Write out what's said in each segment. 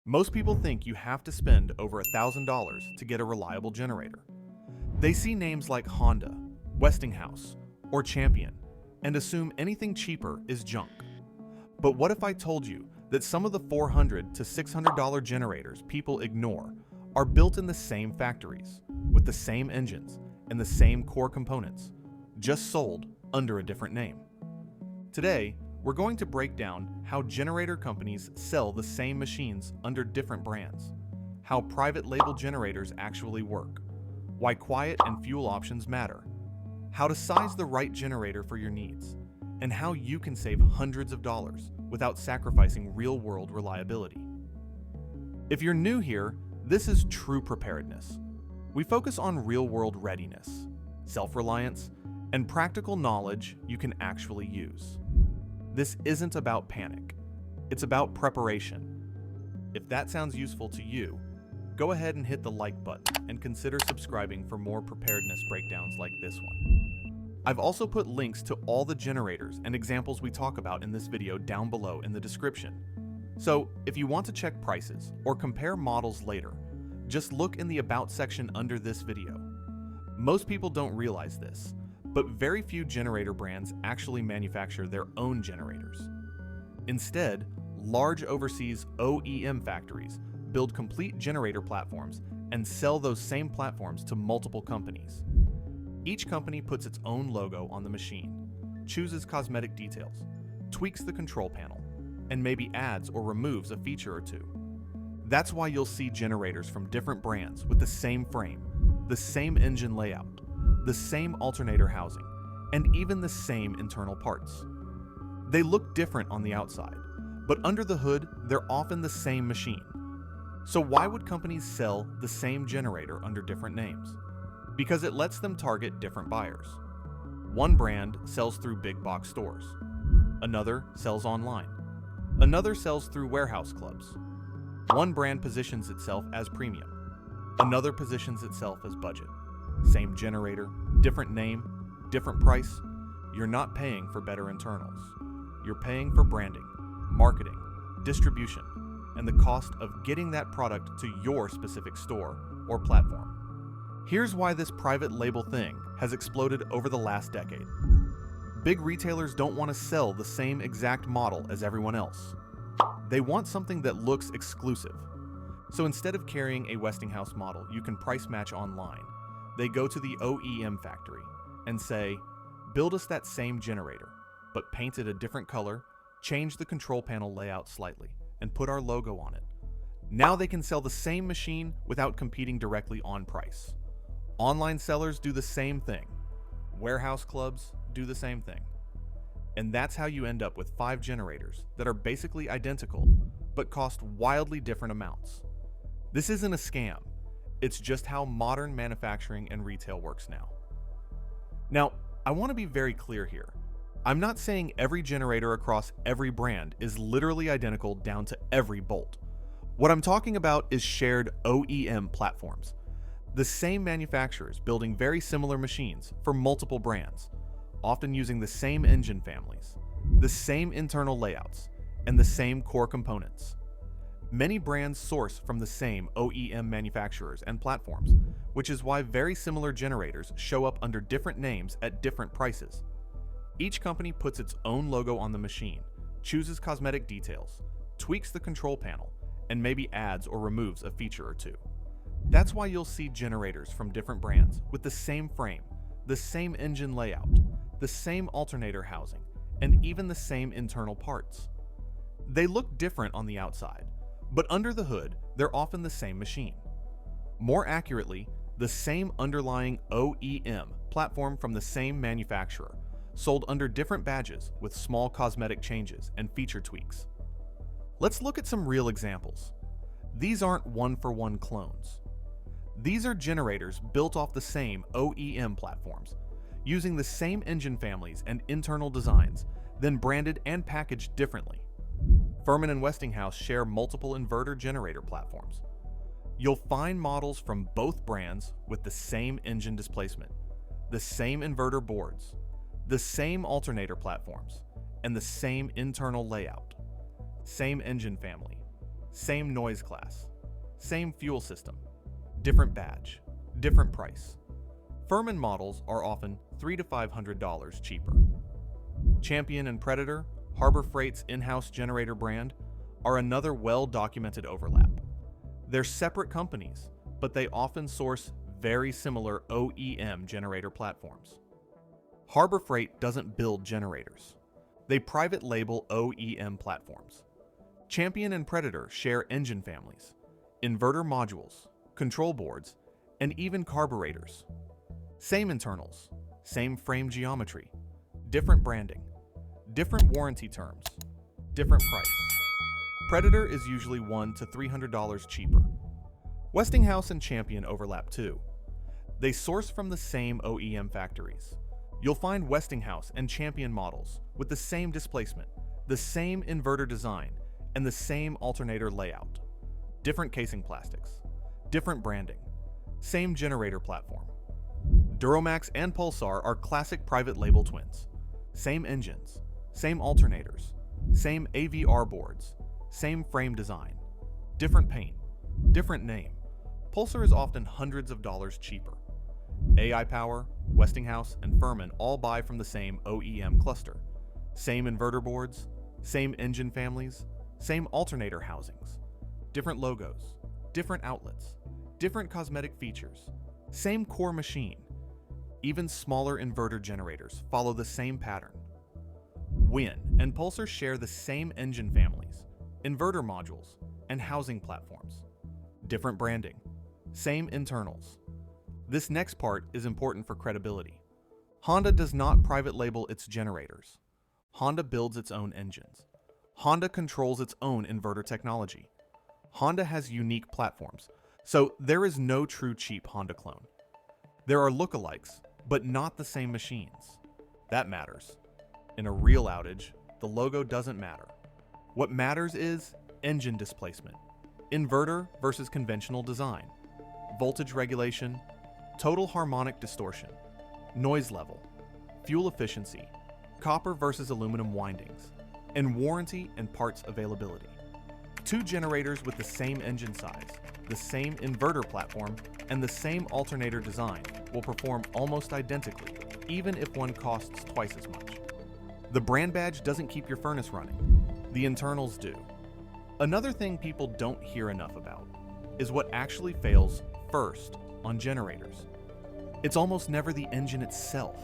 Most people think you have to spend over $1,000 to get a reliable generator. They see names like Honda, Westinghouse, or Champion and assume anything cheaper is junk. But what if I told you that some of the $400 to $600 generators people ignore are built in the same factories, with the same engines and the same core components, just sold under a different name? Today, we're going to break down how generator companies sell the same machines under different brands, how private label generators actually work, why quiet and fuel options matter, how to size the right generator for your needs, and how you can save hundreds of dollars without sacrificing real-world reliability. If you're new here, this is true preparedness. We focus on real-world readiness, self-reliance, and practical knowledge you can actually use. This isn't about panic. It's about preparation. If that sounds useful to you, go ahead and hit the like button and consider subscribing for more preparedness breakdowns like this one. I've also put links to all the generators and examples we talk about in this video down below in the description. So if you want to check prices or compare models later, just look in the About section under this video. Most people don't realize this, but very few generator brands actually manufacture their own generators. Instead, large overseas OEM factories build complete generator platforms and sell those same platforms to multiple companies. Each company puts its own logo on the machine, chooses cosmetic details, tweaks the control panel, and maybe adds or removes a feature or two. That's why you'll see generators from different brands with the same frame, the same engine layout, the same alternator housing, and even the same internal parts. They look different on the outside, but under the hood, they're often the same machine. So why would companies sell the same generator under different names? Because it lets them target different buyers. One brand sells through big box stores. Another sells online. Another sells through warehouse clubs. One brand positions itself as premium. Another positions itself as budget. Same generator, different name, different price. You're not paying for better internals. You're paying for branding, marketing, distribution, and the cost of getting that product to your specific store or platform. Here's why this private label thing has exploded over the last decade. Big retailers don't want to sell the same exact model as everyone else. They want something that looks exclusive. So instead of carrying a Westinghouse model you can price match online, they go to the OEM factory and say, build us that same generator, but paint it a different color, change the control panel layout slightly, and put our logo on it. Now they can sell the same machine without competing directly on price. Online sellers do the same thing. Warehouse clubs do the same thing. And that's how you end up with 5 generators that are basically identical, but cost wildly different amounts. This isn't a scam. It's just how modern manufacturing and retail works now. Now, I want to be very clear here. I'm not saying every generator across every brand is literally identical down to every bolt. What I'm talking about is shared OEM platforms. The same manufacturers building very similar machines for multiple brands, often using the same engine families, the same internal layouts, and the same core components. Many brands source from the same OEM manufacturers and platforms, which is why very similar generators show up under different names at different prices. Each company puts its own logo on the machine, chooses cosmetic details, tweaks the control panel, and maybe adds or removes a feature or two. That's why you'll see generators from different brands with the same frame, the same engine layout, the same alternator housing, and even the same internal parts. They look different on the outside, but under the hood, they're often the same machine. More accurately, the same underlying OEM platform from the same manufacturer, sold under different badges with small cosmetic changes and feature tweaks. Let's look at some real examples. These aren't one-for-one clones. These are generators built off the same OEM platforms, using the same engine families and internal designs, then branded and packaged differently. Firman and Westinghouse share multiple inverter generator platforms. You'll find models from both brands with the same engine displacement, the same inverter boards, the same alternator platforms, and the same internal layout. Same engine family, same noise class, same fuel system, different badge, different price. Firman models are often $300 to $500 cheaper. Champion and Predator, Harbor Freight's in-house generator brand, are another well-documented overlap. They're separate companies, but they often source very similar OEM generator platforms. Harbor Freight doesn't build generators. They private label OEM platforms. Champion and Predator share engine families, inverter modules, control boards, and even carburetors. Same internals, same frame geometry, different branding, different warranty terms, different price. Predator is usually $100 to $300 cheaper. Westinghouse and Champion overlap too. They source from the same OEM factories. You'll find Westinghouse and Champion models with the same displacement, the same inverter design, and the same alternator layout. Different casing plastics, different branding, same generator platform. DuroMax and Pulsar are classic private label twins. Same engines, same alternators, same AVR boards, same frame design, different paint, different name. Pulsar is often hundreds of dollars cheaper. AI Power, Westinghouse, and Firman all buy from the same OEM cluster. Same inverter boards, same engine families, same alternator housings, different logos, different outlets, different cosmetic features, same core machine. Even smaller inverter generators follow the same pattern. WEN and Pulsar share the same engine families, inverter modules, and housing platforms. Different branding, same internals. This next part is important for credibility. Honda does not private label its generators. Honda builds its own engines. Honda controls its own inverter technology. Honda has unique platforms, so there is no true cheap Honda clone. There are lookalikes, but not the same machines. That matters. In a real outage, the logo doesn't matter. What matters is engine displacement, inverter versus conventional design, voltage regulation, total harmonic distortion, noise level, fuel efficiency, copper versus aluminum windings, and warranty and parts availability. Two generators with the same engine size, the same inverter platform, and the same alternator design will perform almost identically, even if one costs twice as much. The brand badge doesn't keep your furnace running. The internals do. Another thing people don't hear enough about is what actually fails first on generators. It's almost never the engine itself.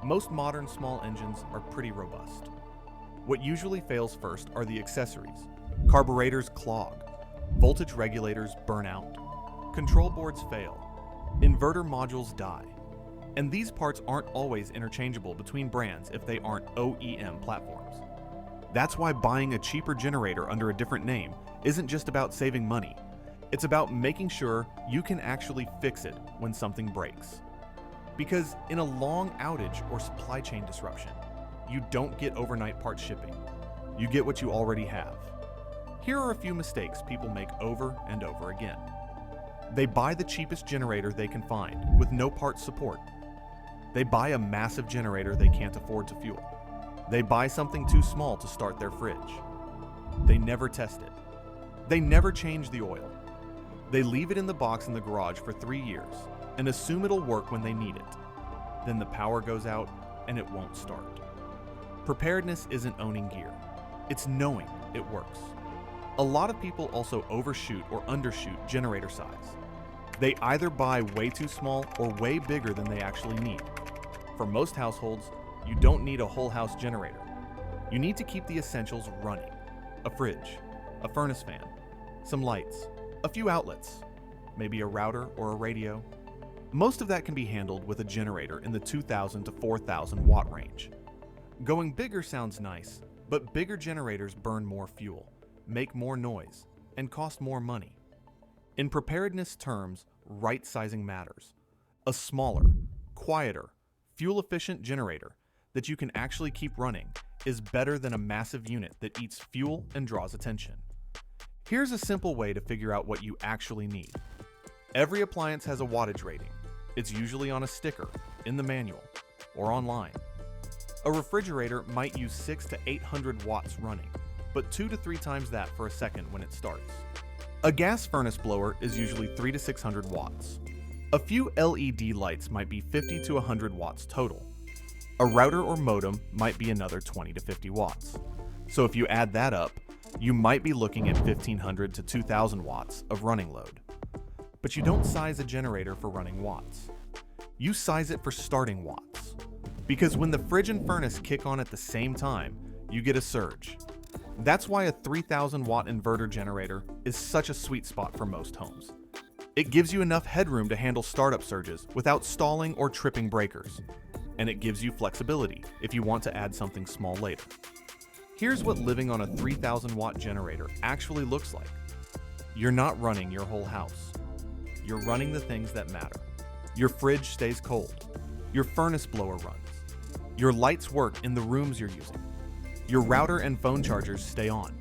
Most modern small engines are pretty robust. What usually fails first are the accessories. Carburetors clog, voltage regulators burn out, control boards fail, inverter modules die. And these parts aren't always interchangeable between brands if they aren't OEM platforms. That's why buying a cheaper generator under a different name isn't just about saving money. It's about making sure you can actually fix it when something breaks. Because in a long outage or supply chain disruption, you don't get overnight part shipping. You get what you already have. Here are a few mistakes people make over and over again. They buy the cheapest generator they can find with no parts support. They buy a massive generator they can't afford to fuel. They buy something too small to start their fridge. They never test it. They never change the oil. They leave it in the box in the garage for 3 years and assume it'll work when they need it. Then the power goes out and it won't start. Preparedness isn't owning gear. It's knowing it works. A lot of people also overshoot or undershoot generator size. They either buy way too small or way bigger than they actually need. For most households, you don't need a whole house generator. You need to keep the essentials running. A fridge, a furnace fan, some lights, a few outlets, maybe a router or a radio. Most of that can be handled with a generator in the 2,000 to 4,000 watt range. Going bigger sounds nice, but bigger generators burn more fuel, make more noise, and cost more money. In preparedness terms, right sizing matters. A smaller, quieter, fuel-efficient generator that you can actually keep running is better than a massive unit that eats fuel and draws attention. Here's a simple way to figure out what you actually need. Every appliance has a wattage rating. It's usually on a sticker, in the manual, or online. A refrigerator might use 600 to 800 watts running. but 2 to 3 times that for a second when it starts. A gas furnace blower is usually 3 to 600 watts. A few LED lights might be 50 to 100 watts total. A router or modem might be another 20 to 50 watts. So if you add that up, you might be looking at 1500 to 2000 watts of running load. But you don't size a generator for running watts. You size it for starting watts. Because when the fridge and furnace kick on at the same time, you get a surge. That's why a 3000 watt inverter generator is such a sweet spot for most homes. It gives you enough headroom to handle startup surges without stalling or tripping breakers. And it gives you flexibility if you want to add something small later. Here's what living on a 3000 watt generator actually looks like. You're not running your whole house. You're running the things that matter. Your fridge stays cold. Your furnace blower runs. Your lights work in the rooms you're using. Your router and phone chargers stay on.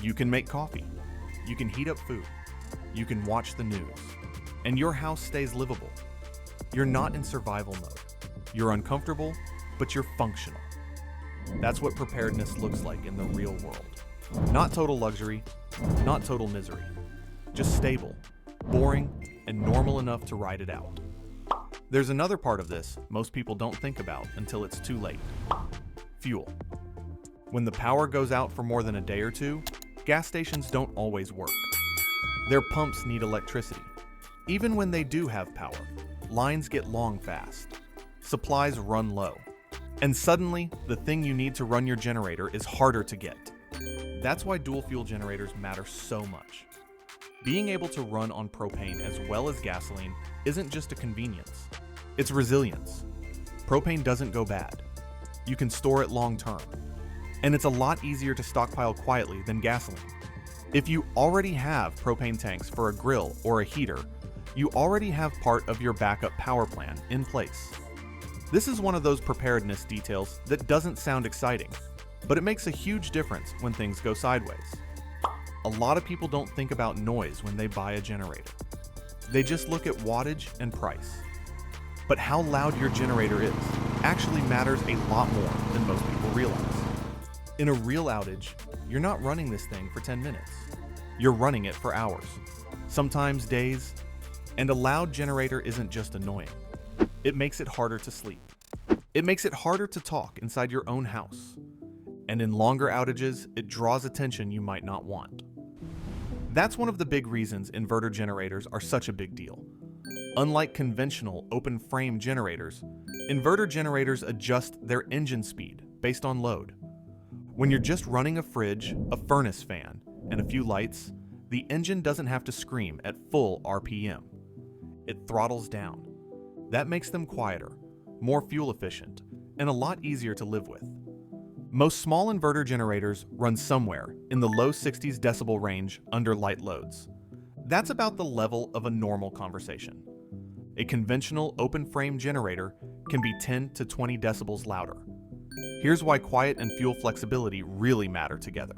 You can make coffee. You can heat up food. You can watch the news. And your house stays livable. You're not in survival mode. You're uncomfortable, but you're functional. That's what preparedness looks like in the real world. Not total luxury, not total misery. Just stable, boring, and normal enough to ride it out. There's another part of this most people don't think about until it's too late. Fuel. When the power goes out for more than a day or two, gas stations don't always work. Their pumps need electricity. Even when they do have power, lines get long fast. Supplies run low. And suddenly, the thing you need to run your generator is harder to get. That's why dual fuel generators matter so much. Being able to run on propane as well as gasoline isn't just a convenience. It's resilience. Propane doesn't go bad. You can store it long term. And it's a lot easier to stockpile quietly than gasoline. If you already have propane tanks for a grill or a heater, you already have part of your backup power plan in place. This is one of those preparedness details that doesn't sound exciting, but it makes a huge difference when things go sideways. A lot of people don't think about noise when they buy a generator. They just look at wattage and price. But how loud your generator is actually matters a lot more than most people realize. In a real outage, you're not running this thing for 10 minutes. You're running it for hours, sometimes days, and a loud generator isn't just annoying. It makes it harder to sleep. It makes it harder to talk inside your own house. And in longer outages, it draws attention you might not want. That's one of the big reasons inverter generators are such a big deal. Unlike conventional open frame generators, inverter generators adjust their engine speed based on load. When you're just running a fridge, a furnace fan, and a few lights, the engine doesn't have to scream at full RPM. It throttles down. That makes them quieter, more fuel efficient, and a lot easier to live with. Most small inverter generators run somewhere in the low 60s decibel range under light loads. That's about the level of a normal conversation. A conventional open frame generator can be 10 to 20 decibels louder. Here's why quiet and fuel flexibility really matter together.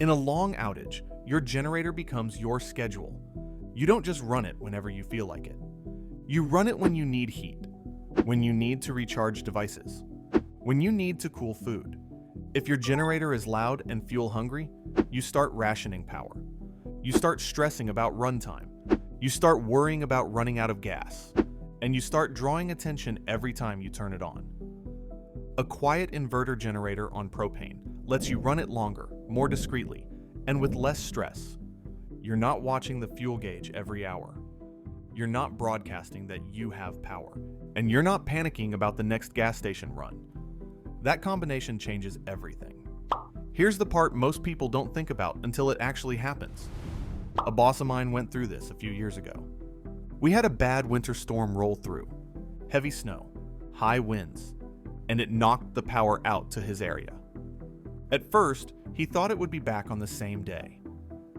In a long outage, your generator becomes your schedule. You don't just run it whenever you feel like it. You run it when you need heat, when you need to recharge devices, when you need to cool food. If your generator is loud and fuel hungry, you start rationing power. You start stressing about runtime. You start worrying about running out of gas. And you start drawing attention every time you turn it on. A quiet inverter generator on propane lets you run it longer, more discreetly, and with less stress. You're not watching the fuel gauge every hour. You're not broadcasting that you have power. And you're not panicking about the next gas station run. That combination changes everything. Here's the part most people don't think about until it actually happens. A boss of mine went through this a few years ago. We had a bad winter storm roll through. Heavy snow, high winds, and it knocked the power out to his area. At first, he thought it would be back on the same day.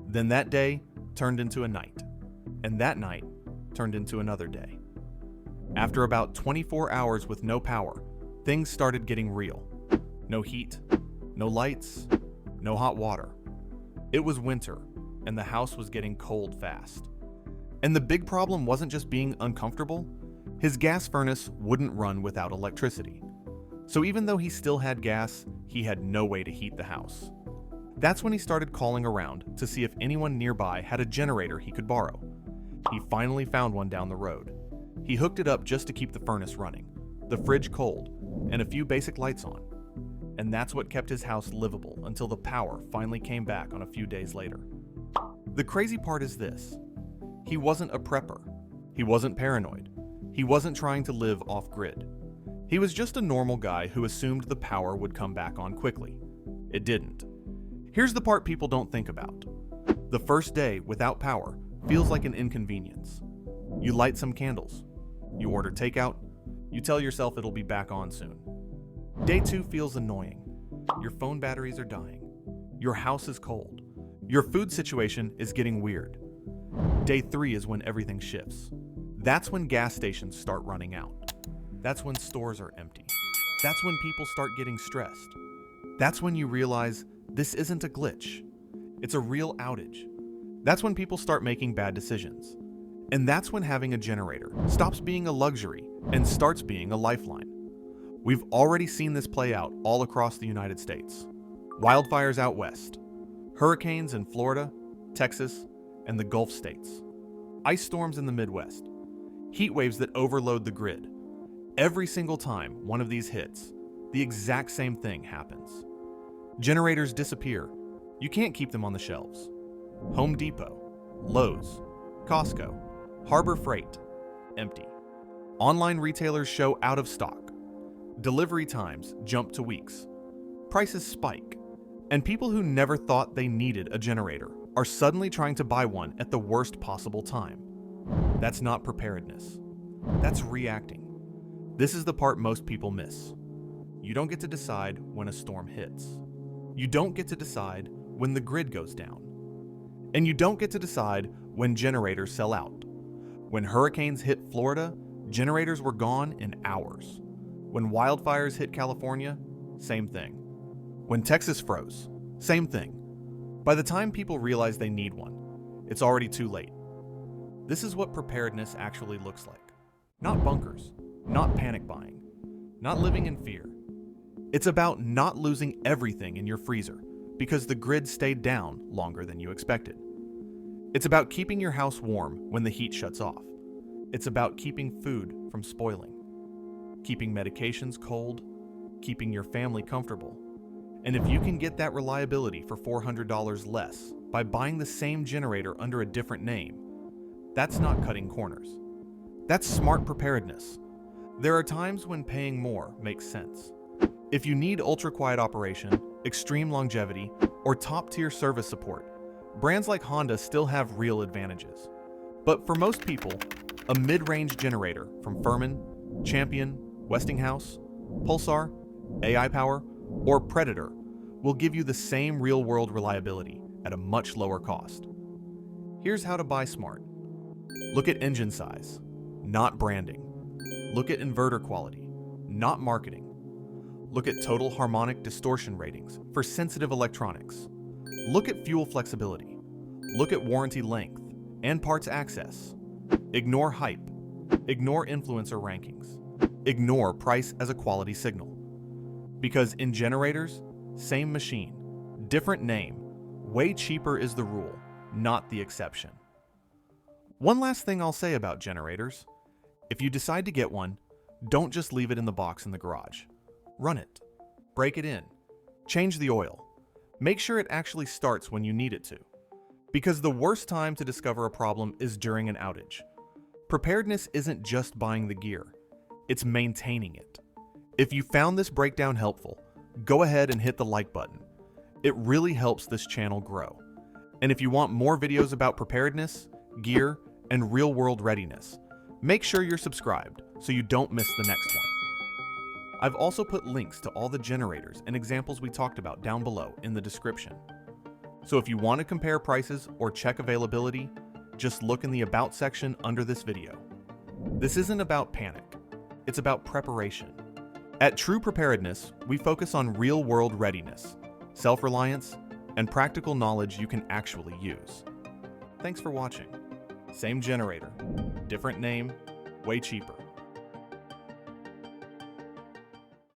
Then that day turned into a night, and that night turned into another day. After about 24 hours with no power, things started getting real. No heat, no lights, no hot water. It was winter, and the house was getting cold fast. And the big problem wasn't just being uncomfortable. His gas furnace wouldn't run without electricity. So even though he still had gas, he had no way to heat the house. That's when he started calling around to see if anyone nearby had a generator he could borrow. He finally found one down the road. He hooked it up just to keep the furnace running, the fridge cold, and a few basic lights on. And that's what kept his house livable until the power finally came back on a few days later. The crazy part is this: he wasn't a prepper. He wasn't paranoid. He wasn't trying to live off-grid. He was just a normal guy who assumed the power would come back on quickly. It didn't. Here's the part people don't think about. The first day without power feels like an inconvenience. You light some candles. You order takeout. You tell yourself it'll be back on soon. Day 2 feels annoying. Your phone batteries are dying. Your house is cold. Your food situation is getting weird. Day 3 is when everything shifts. That's when gas stations start running out. That's when stores are empty. That's when people start getting stressed. That's when you realize this isn't a glitch. It's a real outage. That's when people start making bad decisions. And that's when having a generator stops being a luxury and starts being a lifeline. We've already seen this play out all across the United States. Wildfires out west, hurricanes in Florida, Texas, and the Gulf states, ice storms in the Midwest, heat waves that overload the grid. Every single time one of these hits, the exact same thing happens. Generators disappear. You can't keep them on the shelves. Home Depot, Lowe's, Costco, Harbor Freight, empty. Online retailers show out of stock. Delivery times jump to weeks. Prices spike. And people who never thought they needed a generator are suddenly trying to buy one at the worst possible time. That's not preparedness. That's reacting. This is the part most people miss. You don't get to decide when a storm hits. You don't get to decide when the grid goes down. And you don't get to decide when generators sell out. When hurricanes hit Florida, generators were gone in hours. When wildfires hit California, same thing. When Texas froze, same thing. By the time people realize they need one, it's already too late. This is what preparedness actually looks like. Not bunkers, not panic buying, not living in fear. It's about not losing everything in your freezer because the grid stayed down longer than you expected. It's about keeping your house warm when the heat shuts off. It's about keeping food from spoiling, keeping medications cold, keeping your family comfortable. And if you can get that reliability for $400 less by buying the same generator under a different name, that's not cutting corners. That's smart preparedness. There are times when paying more makes sense. If you need ultra-quiet operation, extreme longevity, or top-tier service support, brands like Honda still have real advantages. But for most people, a mid-range generator from Firman, Champion, Westinghouse, Pulsar, AI Power, or Predator will give you the same real-world reliability at a much lower cost. Here's how to buy smart. Look at engine size, not branding. Look at inverter quality, not marketing. Look at total harmonic distortion ratings for sensitive electronics. Look at fuel flexibility. Look at warranty length and parts access. Ignore hype. Ignore influencer rankings. Ignore price as a quality signal. Because in generators, same machine, different name, way cheaper is the rule, not the exception. One last thing I'll say about generators. If you decide to get one, don't just leave it in the box in the garage. Run it. Break it in. Change the oil. Make sure it actually starts when you need it to. Because the worst time to discover a problem is during an outage. Preparedness isn't just buying the gear, it's maintaining it. If you found this breakdown helpful, go ahead and hit the like button. It really helps this channel grow. And if you want more videos about preparedness, gear, and real-world readiness, make sure you're subscribed so you don't miss the next one. I've also put links to all the generators and examples we talked about down below in the description. So if you want to compare prices or check availability, just look in the About section under this video. This isn't about panic, it's about preparation. At True Preparedness, we focus on real-world readiness, self-reliance, and practical knowledge you can actually use. Thanks for watching. Same generator, different name, way cheaper.